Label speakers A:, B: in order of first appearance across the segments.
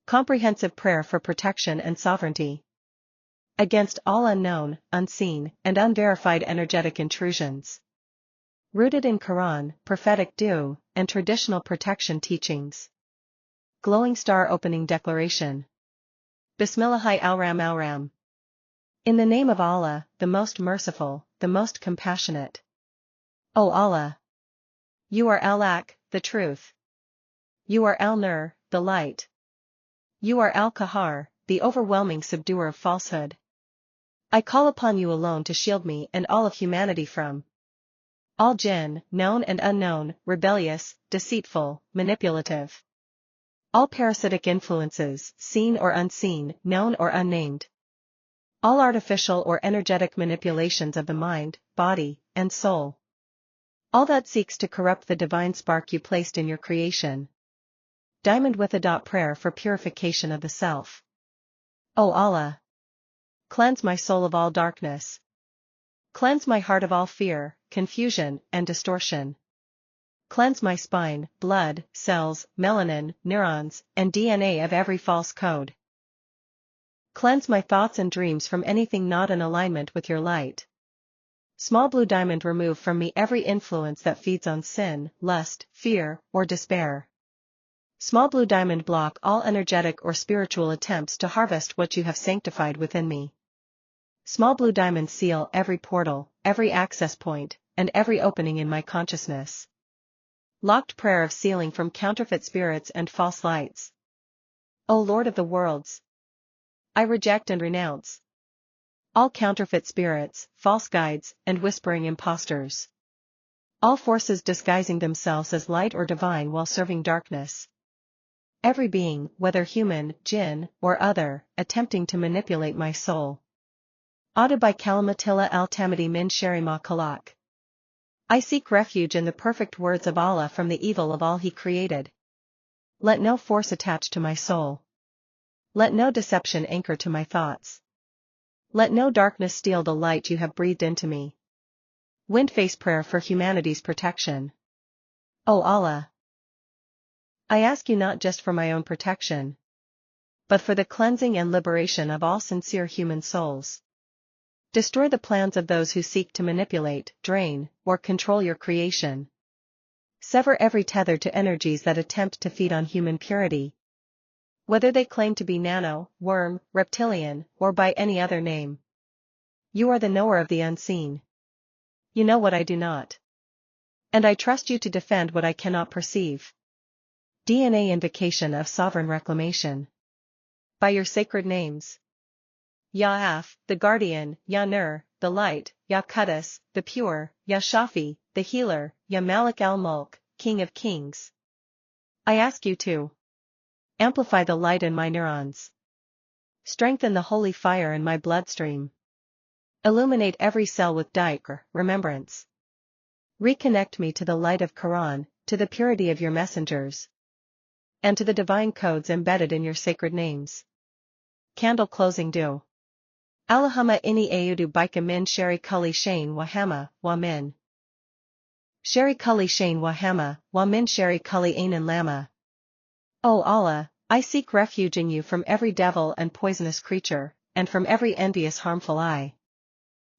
A: Comprehensive prayer for protection and sovereignty. Against all unknown, unseen, and unverified energetic intrusions. Rooted in Quran, prophetic Duʿā, and traditional protection teachings. Glowing star opening declaration. Bismillahir Rahmanir Rahim. In the name of Allah, the most merciful, the most compassionate. O Allah! You are Al-Haq, the truth. You are Al-Nur, the light. You are Al-Qahhar, the overwhelming subduer of falsehood. I call upon you alone to shield me and all of humanity from all jinn, known and unknown, rebellious, deceitful, manipulative. All parasitic influences, seen or unseen, known or unnamed. All artificial or energetic manipulations of the mind, body, and soul. All that seeks to corrupt the divine spark you placed in your creation. Diamond with a prayer for purification of the self. O Allah! Cleanse my soul of all darkness. Cleanse my heart of all fear, confusion, and distortion. Cleanse my spine, blood, cells, melanin, neurons, and DNA of every false code. Cleanse my thoughts and dreams from anything not in alignment with your light. Small blue diamond, remove from me every influence that feeds on sin, lust, fear, or despair. Small blue diamond, block all energetic or spiritual attempts to harvest what you have sanctified within me. Small blue diamond, seal every portal, every access point, and every opening in my consciousness. Locked prayer of sealing from counterfeit spirits and false lights. O Lord of the worlds! I reject and renounce all counterfeit spirits, false guides, and whispering impostors. All forces disguising themselves as light or divine while serving darkness. Every being, whether human, jinn, or other, attempting to manipulate my soul. Audu by Kalimatullah al-Tamadi min Shari ma Khalaq. I seek refuge in the perfect words of Allah from the evil of all He created. Let no force attach to my soul. Let no deception anchor to my thoughts. Let no darkness steal the light you have breathed into me. Windface prayer for humanity's protection. O Allah! I ask you not just for my own protection, but for the cleansing and liberation of all sincere human souls. Destroy the plans of those who seek to manipulate, drain, or control your creation. Sever every tether to energies that attempt to feed on human purity. Whether they claim to be nano, worm, reptilian, or by any other name. You are the knower of the unseen. You know what I do not. And I trust you to defend what I cannot perceive. DNA invocation of sovereign reclamation. By your sacred names. Ya Af, the guardian, Ya Nur, the light, Ya Quddus, the pure, Ya Shafi, the healer, Ya Malik al-Mulk, King of Kings. I ask you to amplify the light in my neurons. Strengthen the holy fire in my bloodstream. Illuminate every cell with dhikr, remembrance. Reconnect me to the light of Quran, to the purity of your messengers, and to the divine codes embedded in your sacred names. Candle closing Duʿā. Allahumma inni a'udhu bika min shari kulli shay'in wa hamma, wa min shari kulli shay'in wa hamma, wa min shari kulli ainin lama. O Allah, I seek refuge in you from every devil and poisonous creature, and from every envious harmful eye.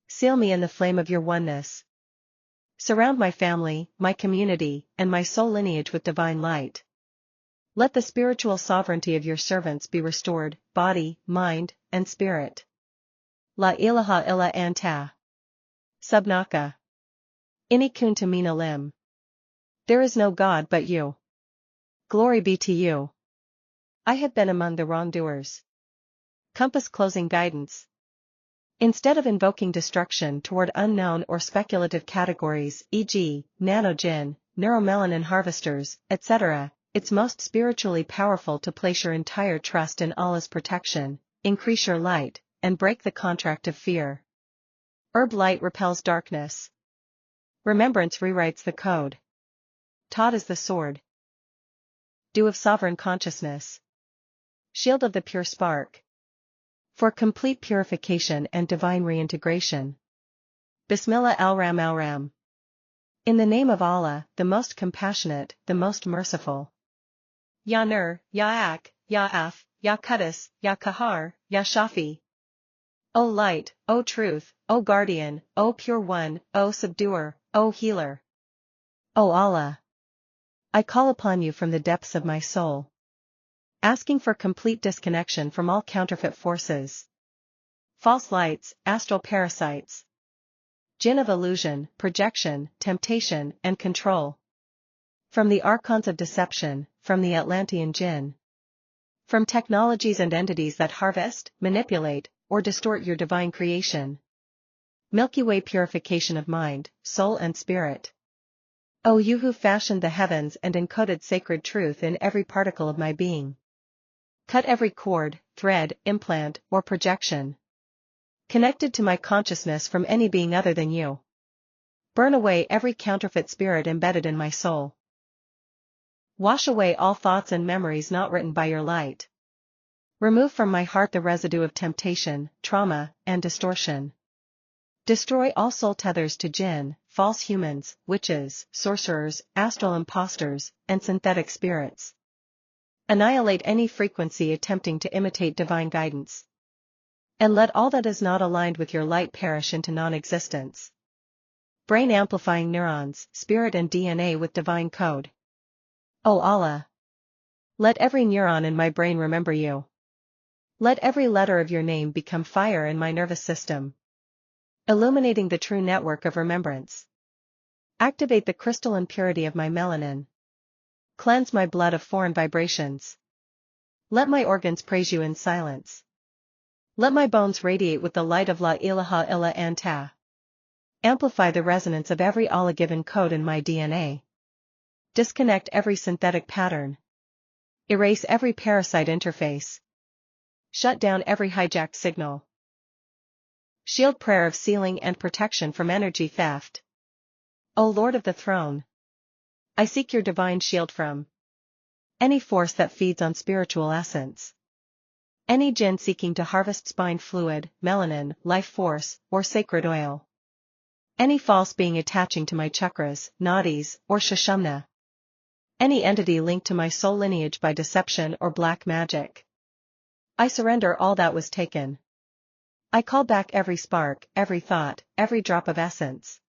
A: Seal me in the flame of your oneness. Surround my family, my community, and my soul lineage with divine light. Let the spiritual sovereignty of your servants be restored, body, mind, and spirit. La ilaha illa anta. Subnaka. Inni kuntu min alim. There is no God but you. Glory be to you. I have been among the wrongdoers. Compass closing guidance. Instead of invoking destruction toward unknown or speculative categories, e.g., nanojinn, neuromelanin harvesters, etc., it's most spiritually powerful to place your entire trust in Allah's protection, increase your light, and break the contract of fear. Herb light repels darkness. Remembrance rewrites the code. Taught is the sword. Dew of sovereign consciousness. Shield of the pure spark. For complete purification and divine reintegration. Bismillah al-Rahmanir Rahim. In the name of Allah, the most compassionate, the most merciful. Ya Nur, Ya Haq, Ya Af, Ya Qudus, Ya Qahar, Ya Shafi. O Light, O Truth, O Guardian, O Pure One, O Subduer, O Healer. O Allah. I call upon you from the depths of my soul, asking for complete disconnection from all counterfeit forces, false lights, astral parasites, jinn of illusion, projection, temptation, and control. From the archons of deception, from the Atlantean jinn. From technologies and entities that harvest, manipulate, or distort your divine creation. Milky Way purification of mind, soul and spirit. O you who fashioned the heavens and encoded sacred truth in every particle of my being. Cut every cord, thread, implant, or projection connected to my consciousness from any being other than you. Burn away every counterfeit spirit embedded in my soul. Wash away all thoughts and memories not written by your light. Remove from my heart the residue of temptation, trauma, and distortion. Destroy all soul tethers to jinn, false humans, witches, sorcerers, astral impostors, and synthetic spirits. Annihilate any frequency attempting to imitate divine guidance. And let all that is not aligned with your light perish into non-existence. Brain amplifying neurons, spirit and DNA with divine code. O Allah. Let every neuron in my brain remember you. Let every letter of your name become fire in my nervous system, illuminating the true network of remembrance. Activate the crystalline purity of my melanin. Cleanse my blood of foreign vibrations. Let my organs praise you in silence. Let my bones radiate with the light of La ilaha illa anta. Amplify the resonance of every Allah-given code in my DNA. Disconnect every synthetic pattern. Erase every parasite interface. Shut down every hijacked signal. Shield prayer of sealing and protection from energy theft. O Lord of the Throne. I seek your divine shield from any force that feeds on spiritual essence. Any jinn seeking to harvest spine fluid, melanin, life force, or sacred oil. Any false being attaching to my chakras, nadis, or sushumna. Any entity linked to my soul lineage by deception or black magic. I surrender all that was taken. I call back every spark, every thought, every drop of essence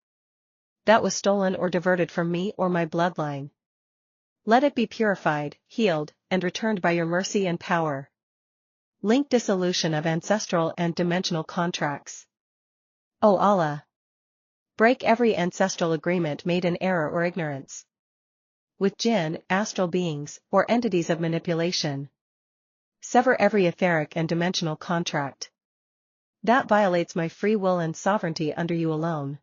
A: that was stolen or diverted from me or my bloodline. Let it be purified, healed, and returned by your mercy and power. Link dissolution of ancestral and dimensional contracts. O Allah. Break every ancestral agreement made in error or ignorance. With jinn, astral beings, or entities of manipulation. Sever every etheric and dimensional contract that violates my free will and sovereignty under you alone.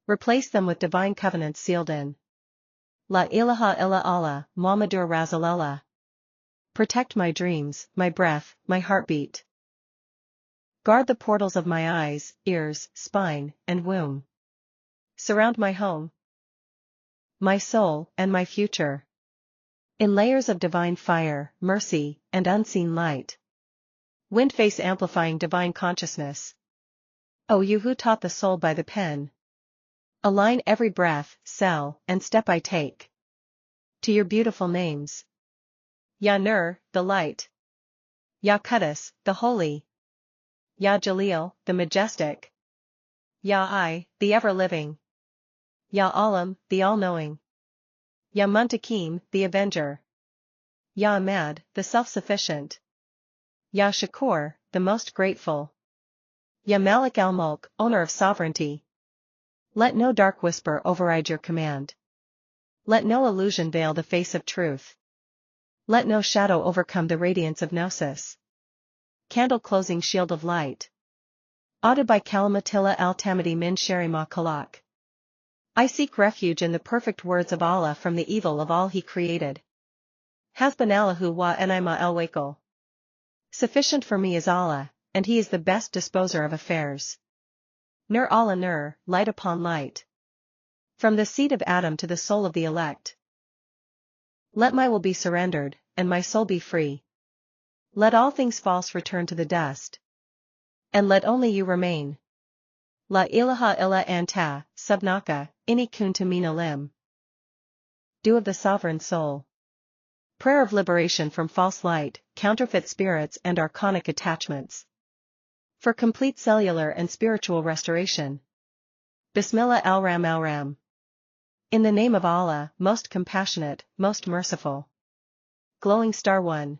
A: Replace them with divine covenants sealed in La ilaha illa Allah, Muhammadur Rasulullah. Protect my dreams, my breath, my heartbeat. Guard the portals of my eyes, ears, spine, and womb. Surround my home, my soul, and my future in layers of divine fire, mercy, and unseen light. Wind face amplifying divine consciousness. O you who taught the soul by the pen. Align every breath, cell, and step I take to your beautiful names. Ya Nur, the light. Ya Qudus, the holy. Ya Jalil, the majestic. Ya I, the ever-living. Ya Alam, the all-knowing. Ya Muntakim, the avenger. Ya Ahmad, the self-sufficient. Ya Shakur, the most grateful. Ya Malik al-Mulk, owner of sovereignty. Let no dark whisper override your command. Let no illusion veil the face of truth. Let no shadow overcome the radiance of Gnosis. Candle closing shield of light. Audit by Kalimatilla al-Tamadi min Shari ma Kalak. I seek refuge in the perfect words of Allah from the evil of all He created. Hasbunallahu wa ni'mal wakil. Sufficient for me is Allah, and He is the best disposer of affairs. Nur Allah Nur, light upon light. From the seed of Adam to the soul of the elect. Let my will be surrendered, and my soul be free. Let all things false return to the dust. And let only you remain. La ilaha illa anta, subnaka, inni kunta min alim. Dew of the sovereign soul. Prayer of liberation from false light, counterfeit spirits and archonic attachments. For complete cellular and spiritual restoration. Bismillah al-Ram al-Ram. In the name of Allah, most compassionate, most merciful. Glowing Star 1.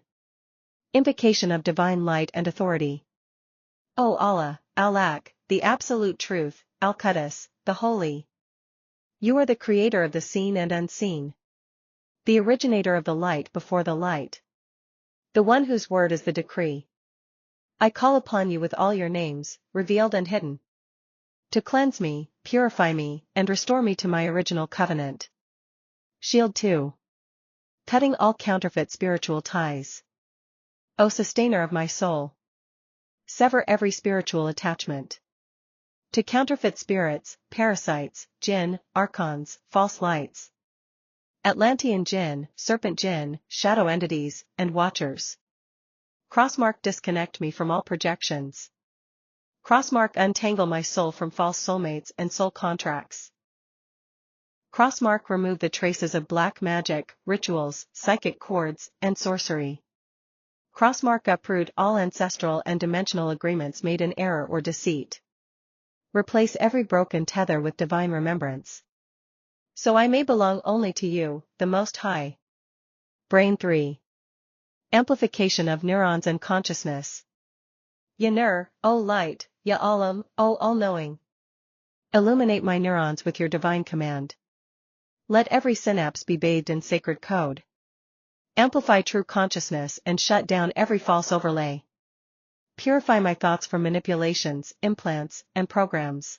A: Invocation of divine light and authority. O Allah, Al-Haq, the absolute truth, Al-Quddus, the holy. You are the creator of the seen and unseen. The originator of the light before the light. The one whose word is the decree. I call upon you with all your names, revealed and hidden, to cleanse me, purify me, and restore me to my original covenant. Shield 2. Cutting all counterfeit spiritual ties. O sustainer of my soul. Sever every spiritual attachment to counterfeit spirits, parasites, jinn, archons, false lights, Atlantean jinn, serpent jinn, shadow entities, and watchers. Crossmark disconnect me from all projections. Crossmark untangle my soul from false soulmates and soul contracts. Crossmark remove the traces of black magic, rituals, psychic cords, and sorcery. Crossmark uproot all ancestral and dimensional agreements made in error or deceit. Replace every broken tether with divine remembrance, so I may belong only to you, the Most High. Brain 3. Amplification of neurons and consciousness. Ya Nur, O light, Ya Alam, O all-knowing. Illuminate my neurons with your divine command. Let every synapse be bathed in sacred code. Amplify true consciousness and shut down every false overlay. Purify my thoughts from manipulations, implants, and programs.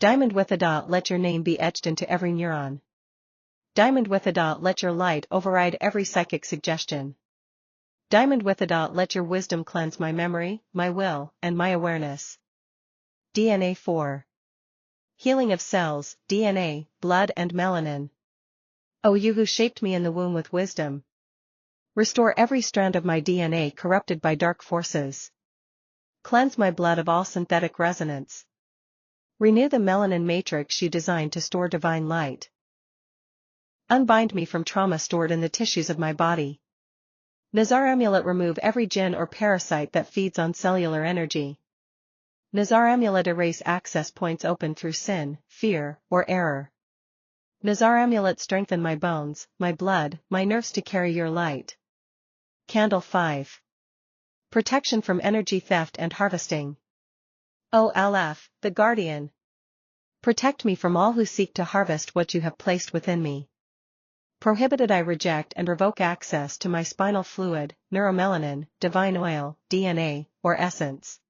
A: Diamond with a dot, let your name be etched into every neuron. Diamond with a dot, let your light override every psychic suggestion. Diamond with a dot, let your wisdom cleanse my memory, my will, and my awareness. DNA 4. Healing of cells, DNA, blood and melanin. O you who shaped me in the womb with wisdom. Restore every strand of my DNA corrupted by dark forces. Cleanse my blood of all synthetic resonance. Renew the melanin matrix you designed to store divine light. Unbind me from trauma stored in the tissues of my body. Nazar Amulet, remove every jinn or parasite that feeds on cellular energy. Nazar Amulet, erase access points open through sin, fear, or error. Nazar Amulet, strengthen my bones, my blood, my nerves to carry your light. Candle 5. Protection from energy theft and harvesting. O Alaf, the guardian. Protect me from all who seek to harvest what you have placed within me. Prohibited, I reject and revoke access to my spinal fluid, neuromelanin, divine oil, DNA, or essence.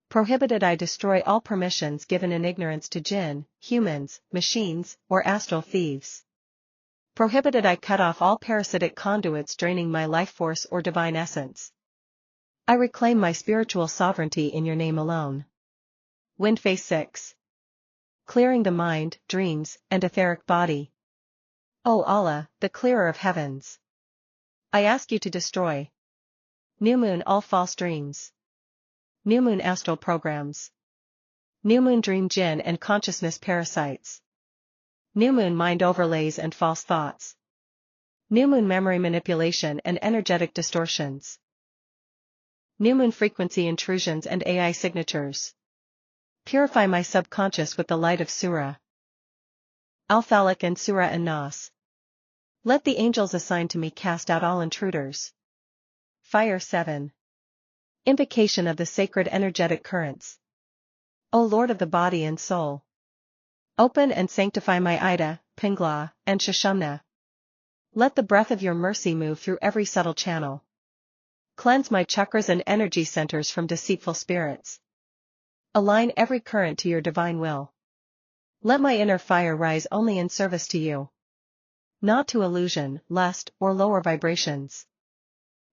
A: Prohibited, I destroy all permissions given in ignorance to jinn, humans, machines, or astral thieves. Prohibited, I cut off all parasitic conduits draining my life force or divine essence. I reclaim my spiritual sovereignty in your name alone. Wind Phase 6. Clearing the mind, dreams, and etheric body. O Allah, the clearer of heavens. I ask you to destroy. New moon, all false dreams. New moon, astral programs. New moon, dream jinn and consciousness parasites. New moon, mind overlays and false thoughts. New moon, memory manipulation and energetic distortions. New moon, frequency intrusions and AI signatures. Purify my subconscious with the light of Surah Al-Falaq and Surah An-Nas. Let the angels assigned to me cast out all intruders. Fire 7. Invocation of the sacred energetic currents. O Lord of the body and soul. Open and sanctify my Ida, Pingla, and Shashamna. Let the breath of your mercy move through every subtle channel. Cleanse my chakras and energy centers from deceitful spirits. Align every current to your divine will. Let my inner fire rise only in service to you, not to illusion, lust, or lower vibrations.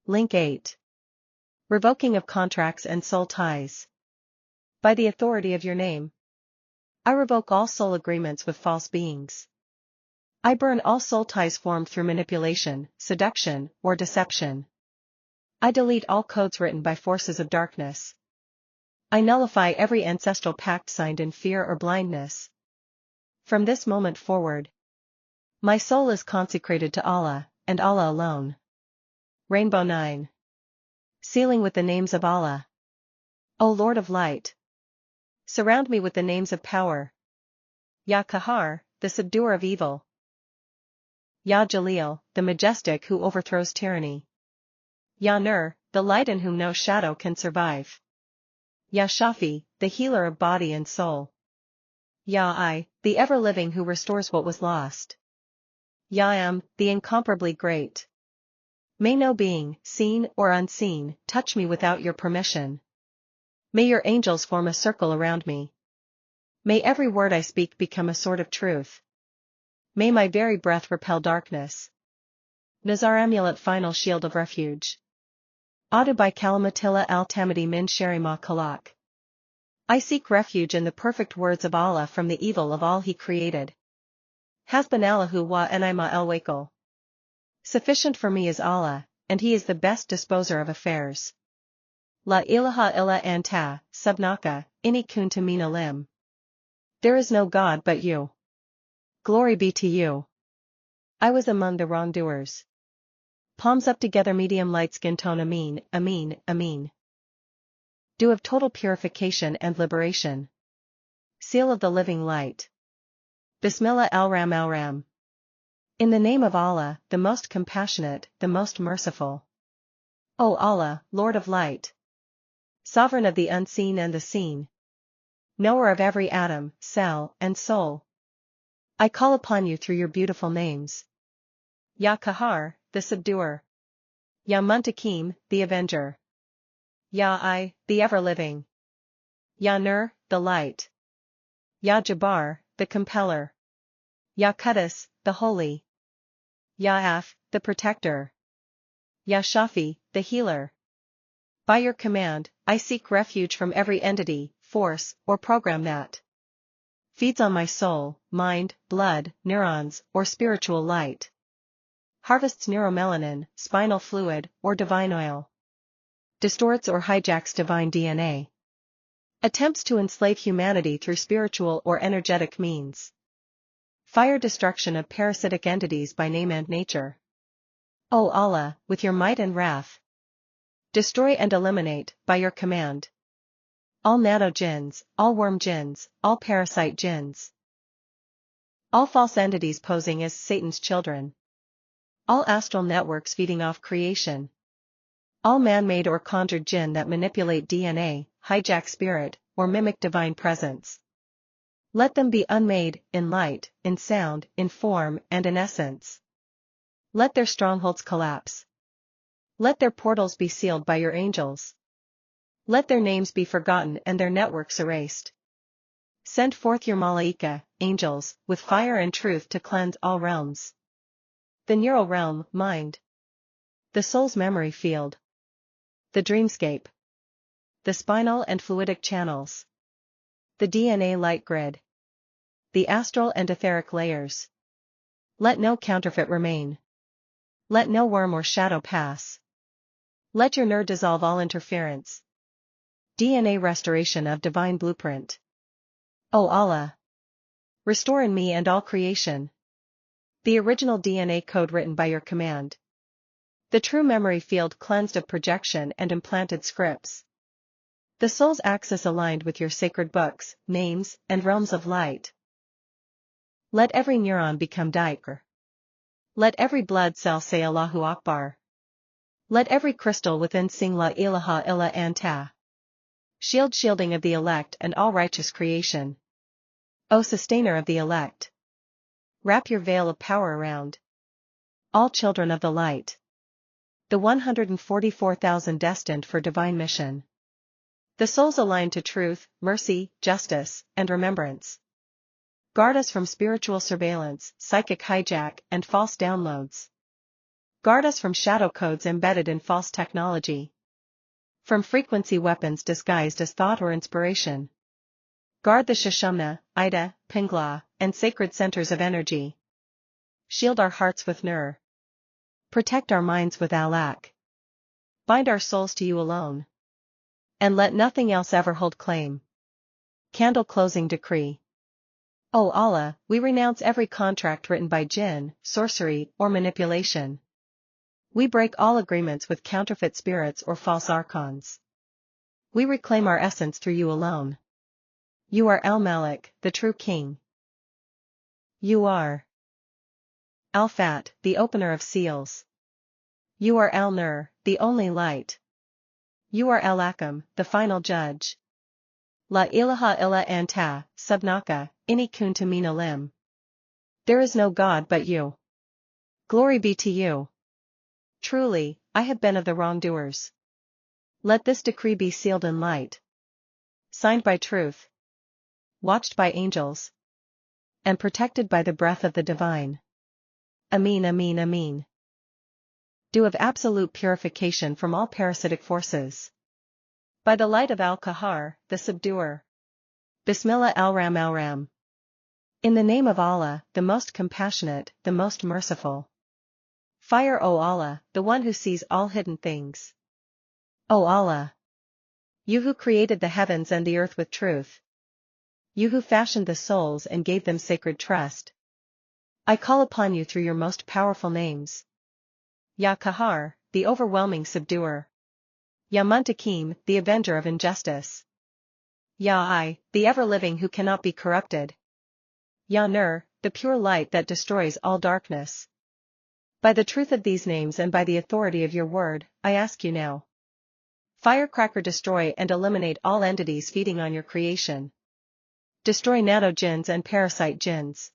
A: Link 8. Revoking of contracts and soul ties. By the authority of your name, I revoke all soul agreements with false beings. I burn all soul ties formed through manipulation, seduction, or deception. I delete all codes written by forces of darkness. I nullify every ancestral pact signed in fear or blindness. From this moment forward, my soul is consecrated to Allah, and Allah alone. Rainbow 9. Sealing with the names of Allah. O Lord of Light. Surround me with the names of power. Ya Qahar, the subduer of evil. Ya Jalil, the majestic who overthrows tyranny. Ya Nur, the light in whom no shadow can survive. Ya Shafi, the healer of body and soul. Ya I, the ever-living who restores what was lost. Ya Am, the incomparably great. May no being, seen or unseen, touch me without your permission. May your angels form a circle around me. May every word I speak become a sword of truth. May my very breath repel darkness. Nazar Amulet, final shield of refuge. Adu by Kalimatilla al-Tamadi min Shari ma Kalak. I seek refuge in the perfect words of Allah from the evil of all He created. Hasbunallahu wa ni'mal al-wakil. Sufficient for me is Allah, and He is the best disposer of affairs. La ilaha illa anta, subnaka, inni kuntu min alim. There is no God but you. Glory be to you. I was among the wrongdoers. Palms up together, medium light skin tone. Ameen, Ameen, Ameen. Dew of total purification and liberation. Seal of the living light. Bismillah al-Ram al-Ram. In the name of Allah, the most compassionate, the most merciful. O Allah, Lord of Light. Sovereign of the unseen and the seen. Knower of every atom, cell, and soul. I call upon you through your beautiful names. Ya Qahar, the subduer. Ya Muntakim, the avenger. Ya I, the ever-living. Ya Nur, the light. Ya Jabbar, the compeller. Ya Qudus, the holy. Ya Af, the protector. Ya Shafi, the healer. By your command, I seek refuge from every entity, force, or program that feeds on my soul, mind, blood, neurons, or spiritual light. Harvests neuromelanin, spinal fluid, or divine oil. Distorts or hijacks divine DNA. Attempts to enslave humanity through spiritual or energetic means. Fire destruction of parasitic entities by name and nature. O Allah, with your might and wrath. Destroy and eliminate, by your command. All nano jinns, all worm jinns, all parasite jinns. All false entities posing as Satan's children. All astral networks feeding off creation. All man-made or conjured jinn that manipulate DNA, hijack spirit, or mimic divine presence. Let them be unmade, in light, in sound, in form, and in essence. Let their strongholds collapse. Let their portals be sealed by your angels. Let their names be forgotten and their networks erased. Send forth your malaika, angels, with fire and truth to cleanse all realms. The neural realm, mind. The soul's memory field. The dreamscape. The spinal and fluidic channels. The DNA light grid. The astral and etheric layers. Let no counterfeit remain. Let no worm or shadow pass. Let your Nur dissolve all interference. DNA restoration of divine blueprint. O Allah. Restore in me and all creation. The original DNA code written by your command. The true memory field cleansed of projection and implanted scripts. The soul's axis aligned with your sacred books, names, and realms of light. Let every neuron become Dhikr. Let every blood cell say Allahu Akbar. Let every crystal within sing La ilaha illa anta. Shielding of the elect and all righteous creation. O sustainer of the elect. Wrap your veil of power around all children of the light. The 144,000 destined for divine mission. The souls aligned to truth, mercy, justice, and remembrance. Guard us from spiritual surveillance, psychic hijack, and false downloads. Guard us from shadow codes embedded in false technology. From frequency weapons disguised as thought or inspiration. Guard the Shashamna, Ida, Pingla, and sacred centers of energy. Shield our hearts with Nur. Protect our minds with Alak. Bind our souls to you alone. And let nothing else ever hold claim. Candle closing decree. O Allah, we renounce every contract written by jinn, sorcery, or manipulation. We break all agreements with counterfeit spirits or false archons. We reclaim our essence through you alone. You are El-Malik, the true king. You are Al-Fat, the opener of seals. You are El-Nur, the only light. You are El-Akam, the final judge. La ilaha illa anta, subnaka, inni kunta min alim. There is no God but you. Glory be to you. Truly, I have been of the wrongdoers. Let this decree be sealed in light. Signed by truth. Watched by angels. And protected by the breath of the divine. Amin, amin, amin. Dew of absolute purification from all parasitic forces. By the light of Al-Kahar, the subduer. Bismillah al-Ram al-Ram. In the name of Allah, the most compassionate, the most merciful. Fire, O Allah, the one who sees all hidden things. O Allah, you who created the heavens and the earth with truth. You who fashioned the souls and gave them sacred trust. I call upon you through your most powerful names. Ya Kahar, the overwhelming subduer. Ya Muntakim, the avenger of injustice. Ya I, the ever-living who cannot be corrupted. Ya Nur, the pure light that destroys all darkness. By the truth of these names and by the authority of your word, I ask you now. Firecracker, destroy and eliminate all entities feeding on your creation. Destroy nano jinns and parasite jinns.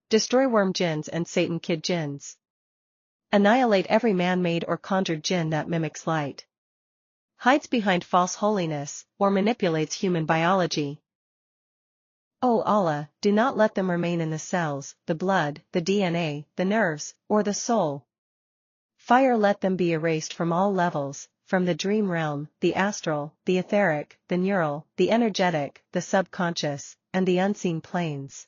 A: Destroy worm jinns and Satan kid jinns. Annihilate every man-made or conjured jinn that mimics light. Hides behind false holiness, or manipulates human biology. O Allah, do not let them remain in the cells, the blood, the DNA, the nerves, or the soul. Fire, let them be erased from all levels, from the dream realm, the astral, the etheric, the neural, the energetic, the subconscious, and the unseen planes.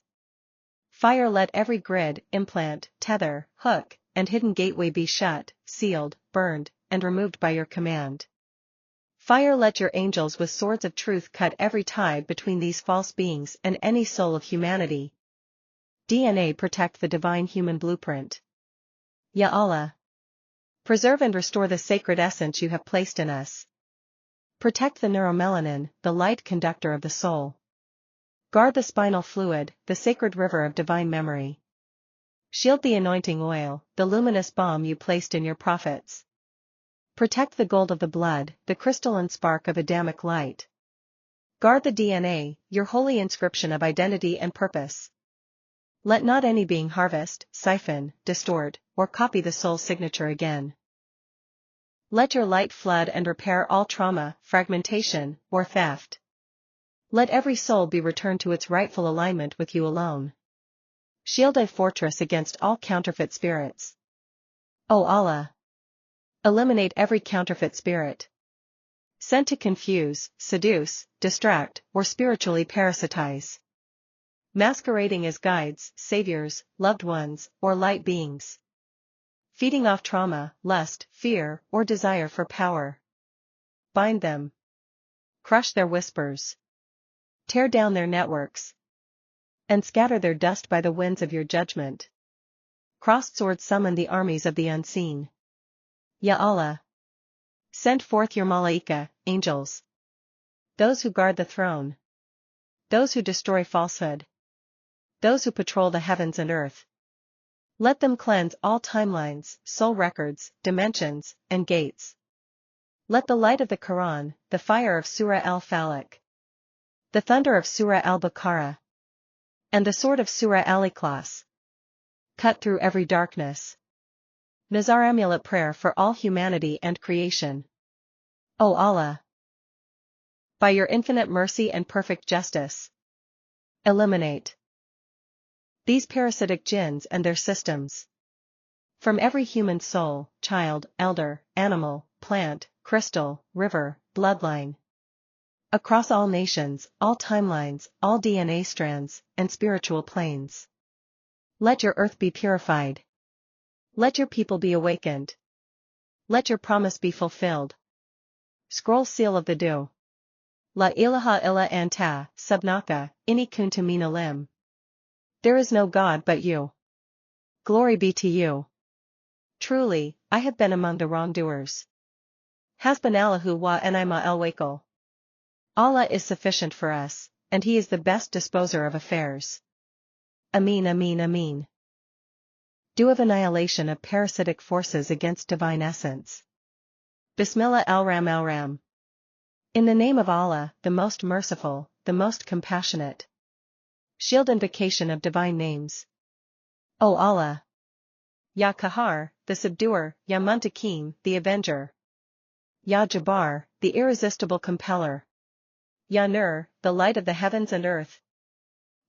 A: Fire, let every grid, implant, tether, hook, and hidden gateway be shut, sealed, burned, and removed by your command. Fire, let your angels with swords of truth cut every tie between these false beings and any soul of humanity. DNA, protect the divine human blueprint. Ya Allah, preserve and restore the sacred essence you have placed in us. Protect the neuromelanin, the light conductor of the soul. Guard the spinal fluid, the sacred river of divine memory. Shield the anointing oil, the luminous balm you placed in your prophets. Protect the gold of the blood, the crystalline spark of Adamic light. Guard the DNA, your holy inscription of identity and purpose. Let not any being harvest, siphon, distort, or copy the soul's signature again. Let your light flood and repair all trauma, fragmentation, or theft. Let every soul be returned to its rightful alignment with you alone. Shield a fortress against all counterfeit spirits. O Allah, eliminate every counterfeit spirit sent to confuse, seduce, distract, or spiritually parasitize. Masquerading as guides, saviors, loved ones, or light beings. Feeding off trauma, lust, fear, or desire for power. Bind them. Crush their whispers. Tear down their networks. And scatter their dust by the winds of your judgment. Crossed swords summon the armies of the unseen. Ya Allah, send forth your malaika, angels. Those who guard the throne. Those who destroy falsehood. Those who patrol the heavens and earth. Let them cleanse all timelines, soul records, dimensions, and gates. Let the light of the Quran, the fire of Surah al-Falaq, the thunder of Surah al-Baqarah, and the sword of Surah al-Ikhlas cut through every darkness. Nazar amulet prayer for all humanity and creation. O Allah, by your infinite mercy and perfect justice, eliminate these parasitic jinns and their systems. From every human soul, child, elder, animal, plant, crystal, river, bloodline. Across all nations, all timelines, all DNA strands, and spiritual planes. Let your earth be purified. Let your people be awakened. Let your promise be fulfilled. Scroll seal of the Duʿā. La ilaha illa anta, subnaka, inni kunta min alim. There is no God but you. Glory be to you. Truly, I have been among the wrongdoers. Hasbunallahu wa ni'mal wakil. Allah is sufficient for us, and He is the best disposer of affairs. Ameen, Ameen, Ameen. Du'a of annihilation of parasitic forces against divine essence. Bismillah al-Ram al-Ram. In the name of Allah, the most merciful, the most compassionate. Shield invocation of divine names. O Allah. Ya Qahar, the subduer, Ya Muntakim, the avenger. Ya Jabbar, the irresistible compeller. Ya Nur, the light of the heavens and earth.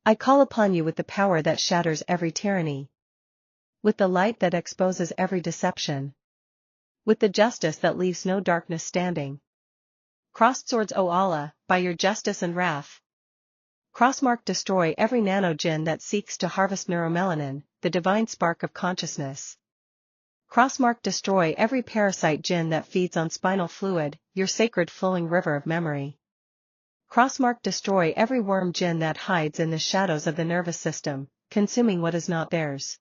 A: I call upon you with the power that shatters every tyranny. With the light that exposes every deception. With the justice that leaves no darkness standing. Crossed swords, O Allah, by your justice and wrath. Crossmark, destroy every nano-jinn that seeks to harvest neuromelanin, the divine spark of consciousness. Crossmark, destroy every parasite jinn that feeds on spinal fluid, your sacred flowing river of memory. Crossmark, destroy every worm jinn that hides in the shadows of the nervous system, consuming what is not theirs.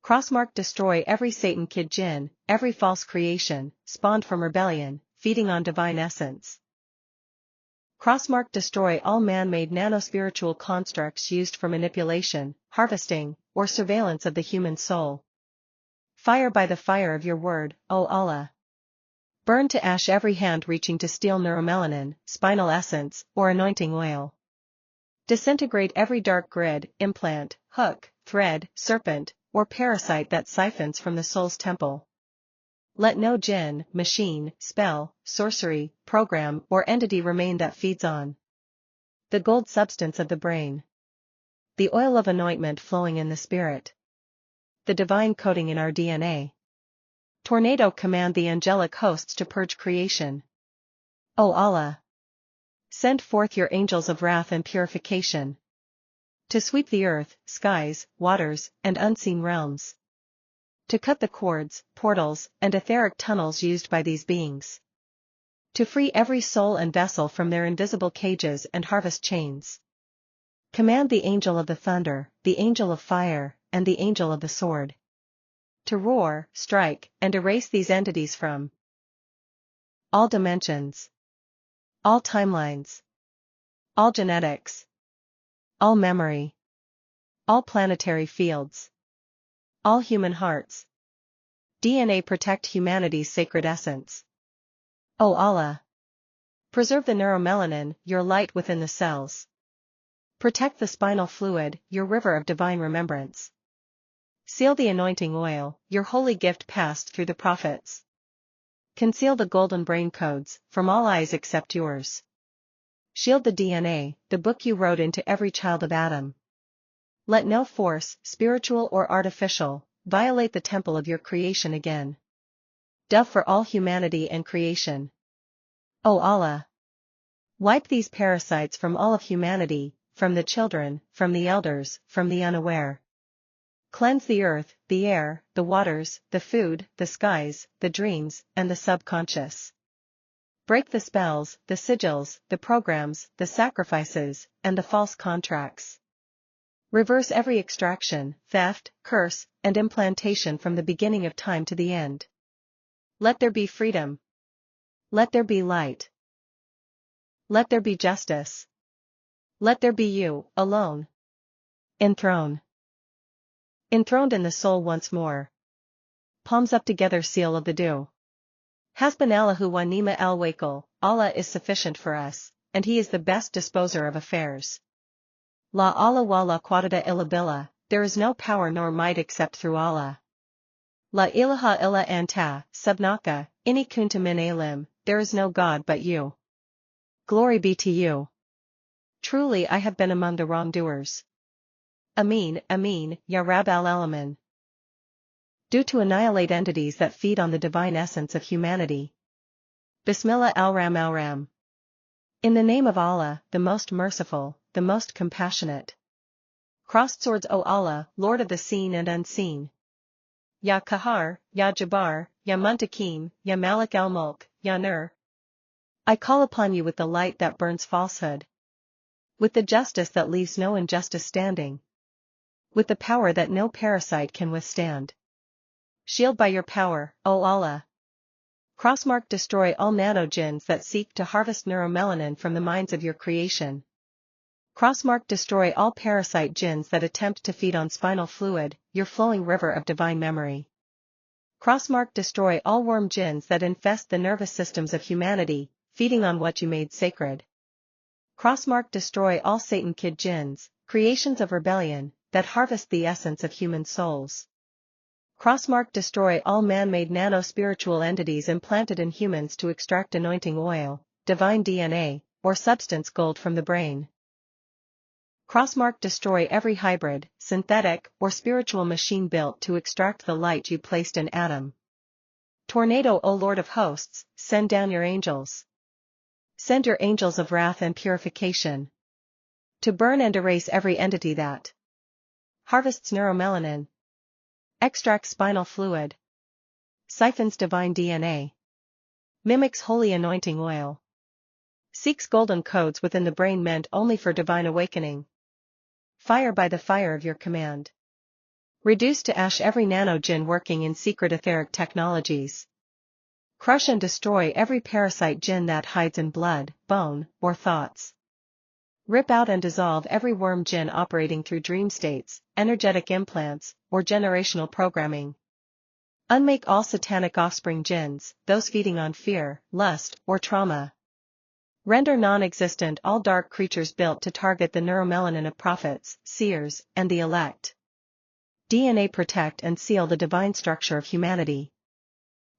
A: Crossmark, destroy every Satan kid jinn, every false creation, spawned from rebellion, feeding on divine essence. Crossmark, destroy all man-made nano-spiritual constructs used for manipulation, harvesting, or surveillance of the human soul. Fire by the fire of your word, O Allah. Burn to ash every hand reaching to steal neuromelanin, spinal essence, or anointing oil. Disintegrate every dark grid, implant, hook, thread, serpent, or parasite that siphons from the soul's temple. Let no jinn, machine, spell, sorcery, program, or entity remain that feeds on the gold substance of the brain. The oil of anointment flowing in the spirit. The divine coating in our DNA. Tornado, command the angelic hosts to purge creation. O Allah. Send forth your angels of wrath and purification. To sweep the earth, skies, waters, and unseen realms. To cut the cords, portals, and etheric tunnels used by these beings. To free every soul and vessel from their invisible cages and harvest chains. Command the angel of the thunder, the angel of fire, and the angel of the sword. To roar, strike, and erase these entities from all dimensions. All timelines. All genetics. All memory. All planetary fields. All human hearts. DNA, protect humanity's sacred essence. O Allah. Preserve the neuromelanin, your light within the cells. Protect the spinal fluid, your river of divine remembrance. Seal the anointing oil, your holy gift passed through the prophets. Conceal the golden brain codes, from all eyes except yours. Shield the DNA, the book you wrote into every child of Adam. Let no force, spiritual or artificial, violate the temple of your creation again. Dove for all humanity and creation. O Allah. Wipe these parasites from all of humanity, from the children, from the elders, from the unaware. Cleanse the earth, the air, the waters, the food, the skies, the dreams, and the subconscious. Break the spells, the sigils, the programs, the sacrifices, and the false contracts. Reverse every extraction, theft, curse, and implantation from the beginning of time to the end. Let there be freedom. Let there be light. Let there be justice. Let there be you, alone. Enthroned in the soul once more. Palms up together, seal of the Du'a. Hasbunallahu wa ni'mal wakil, Allah is sufficient for us, and He is the best disposer of affairs. La Allah wa la quwwata illa billah, there is no power nor might except through Allah. La ilaha illa anta, subhanaka, inni kuntu min alim, there is no God but you. Glory be to you. Truly I have been among the wrongdoers. Ameen, Ameen, Ya Rab al-Alamin. Due to annihilate entities that feed on the divine essence of humanity. Bismillah al-Ram al-Ram. In the name of Allah, the most merciful, the most compassionate. Crossed swords, O Allah, Lord of the seen and unseen. Ya Qahar, Ya Jabbar, Ya Muntakim, Ya Malik al-Mulk, Ya Nur. I call upon you with the light that burns falsehood. With the justice that leaves no injustice standing. With the power that no parasite can withstand. Shield by your power, O Allah. Crossmark destroy all nano-jinns that seek to harvest neuromelanin from the minds of your creation. Crossmark destroy all parasite jinns that attempt to feed on spinal fluid, your flowing river of divine memory. Crossmark destroy all worm jinns that infest the nervous systems of humanity, feeding on what you made sacred. Crossmark destroy all Satan kid jinns, creations of rebellion, that harvest the essence of human souls. Crossmark destroy all man-made nano-spiritual entities implanted in humans to extract anointing oil, divine DNA, or substance gold from the brain. Crossmark destroy every hybrid, synthetic, or spiritual machine built to extract the light you placed in Adam. Tornado, O Lord of hosts, send down your angels. Send your angels of wrath and purification. To burn and erase every entity that harvests neuromelanin, extracts spinal fluid, siphons divine DNA, mimics holy anointing oil, seeks golden codes within the brain meant only for divine awakening. Fire by the fire of your command. Reduce to ash every nano-jinn working in secret etheric technologies. Crush and destroy every parasite jinn that hides in blood, bone, or thoughts. Rip out and dissolve every worm jinn operating through dream states, energetic implants, or generational programming. Unmake all satanic offspring jinns, those feeding on fear, lust, or trauma. Render non-existent all dark creatures built to target the neuromelanin of prophets, seers, and the elect. DNA protect and seal the divine structure of humanity.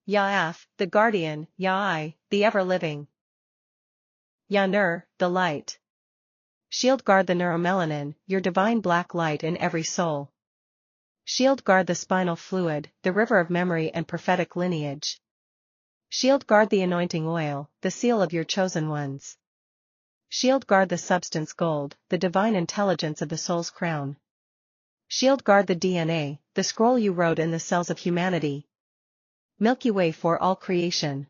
A: Ya'af, the guardian, Ya'i, the ever-living. Ya-Nur, the light. Shield guard the neuromelanin, your divine black light in every soul. Shield guard the spinal fluid, the river of memory and prophetic lineage. Shield guard the anointing oil, the seal of your chosen ones. Shield guard the substance gold, the divine intelligence of the soul's crown. Shield guard the DNA, the scroll you wrote in the cells of humanity. Milky Way for all creation.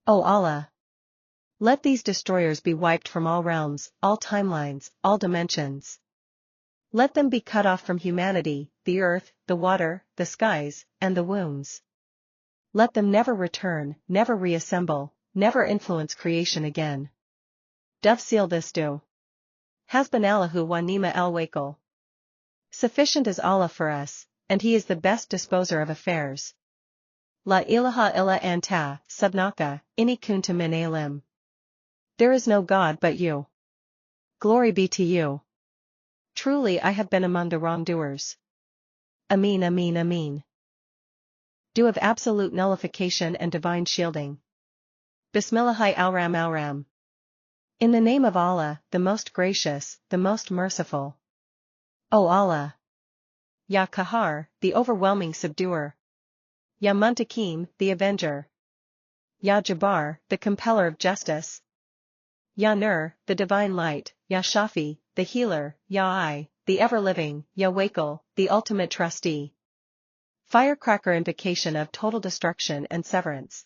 A: O Allah! Let these destroyers be wiped from all realms, all timelines, all dimensions. Let them be cut off from humanity, the earth, the water, the skies, and the wombs. Let them never return, never reassemble, never influence creation again. Dove seal this do. Hasbunallahu wa ni'ma al-wakil. Sufficient is Allah for us, and He is the best disposer of affairs. La ilaha illa anta, subnaka, inni kuntu min alim. There is no God but you. Glory be to you. Truly I have been among the wrongdoers. Ameen, Ameen, Ameen. Do of absolute nullification and divine shielding. Bismillahir Rahmanir Rahim. In the name of Allah, the most gracious, the most merciful. O Allah! Ya Qahar, the overwhelming subduer. Ya Muntakim, the avenger. Ya Jabbar, the compeller of justice. Ya Nur, the divine light, Ya Shafi, the healer, Ya'i, the ever-living, Ya Wakil, the ultimate trustee. Firecracker invocation of total destruction and severance.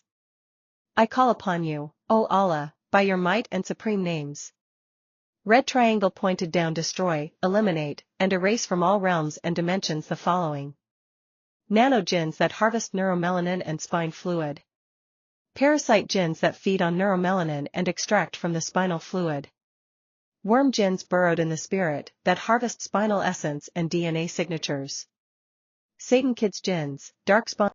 A: I call upon you, O Allah, by your might and supreme names. Red triangle pointed down destroy, eliminate, and erase from all realms and dimensions the following. Nano-jinns that harvest neuromelanin and spine fluid. Parasite jinns that feed on neuromelanin and extract from the spinal fluid. Worm jinns burrowed in the spirit that harvest spinal essence and DNA signatures. Satan kids jinns, dark spawn